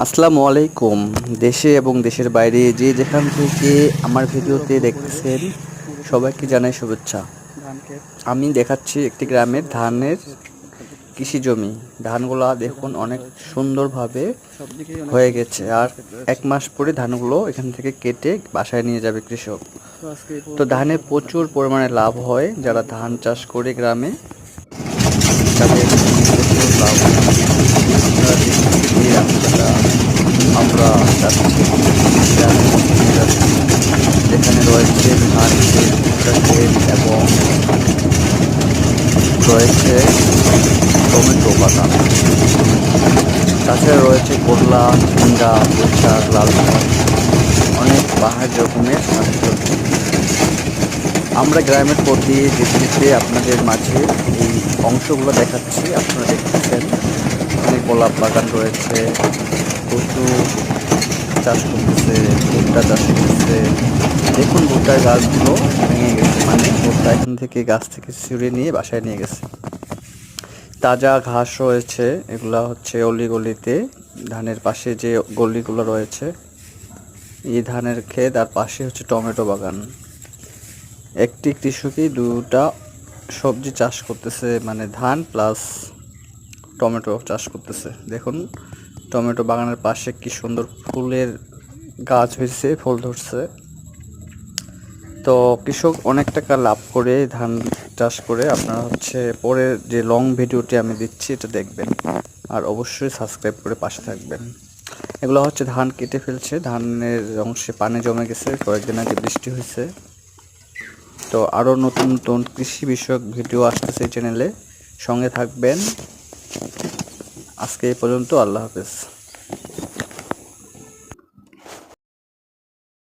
আসসালামু আলাইকুম। দেশে এবং দেশের বাইরে যে যেখান থেকে আমার ভিডিওতে দেখতেছেন সবাইকে জানাই শুভেচ্ছা। আমি দেখাচ্ছি একটি গ্রামের ধানের কৃষি জমি। ধানগুলা দেখুন অনেক সুন্দরভাবে হয়ে গেছে, আর 1 মাস পরে ধানগুলো এখান থেকে কেটে বাসায় নিয়ে যাবে কৃষক। তো ধানে প্রচুর পরিমাণে লাভ হয়, যারা ধান চাষ করে গ্রামে তাদের প্রচুর লাভ হয়। আপনারা দেখতে যে আমরা যাচ্ছি যেখানে রয়েছে ধান ক্ষেত, ভুট্টা ক্ষেত এবং রয়েছে টমেটো বাগান। তাছাড়া রয়েছে করলা, ঝিঙ্গা, পুঁইশাক, লাল শাক, অনেক পাহাড় রকমের শাকসবজি। আমরা গ্রামের পথ দিয়ে যেতে যেতে আপনাদের মাঝে এই অংশগুলো দেখাচ্ছি। আপনারা দেখতেছেন অনেক গোলাপ বাগান রয়েছে, কচু চাষ করতেছে, ভুট্টা চাষ করতেছে। দেখুন ভুট্টার গাছগুলো ভেঙে গেছে, মানে ভুট্টা এখান থেকে গাছ থেকে ছিঁড়ে নিয়ে বাসায় নিয়ে গেছে। তাজা ঘাস রয়েছে, এগুলা হচ্ছে অলিগলিতে ধানের পাশে যে গলিগুলো রয়েছে এই ধানের ক্ষেত, আর পাশে হচ্ছে টমেটো বাগান। একটি কৃষকই দুটা সবজি চাষ করতেছে, মানে ধান প্লাস টমেটো চাষ করতেছে। দেখুন টমেটো বাগানের পাশে কি সুন্দর ফুলের গাছ হয়েছে, ফুল ধরছে। তো কৃষক অনেক টাকা লাভ করে ধান চাষ করে। আপনারা হচ্ছে পরের যে লং ভিডিওটি আমি দিচ্ছি এটা দেখবেন, আর অবশ্যই সাবস্ক্রাইব করে পাশে থাকবেন। এগুলো হচ্ছে ধান কেটে ফেলছে, ধানের অংশে পানি জমে গেছে, কয়েকদিন আগে বৃষ্টি হয়েছে। তো আরও নতুন নতুন কৃষি বিষয়ক ভিডিও আসতেছে এই চ্যানেলে, সঙ্গে থাকবেন। আজকে এই পর্যন্ত, আল্লাহ হাফেজ।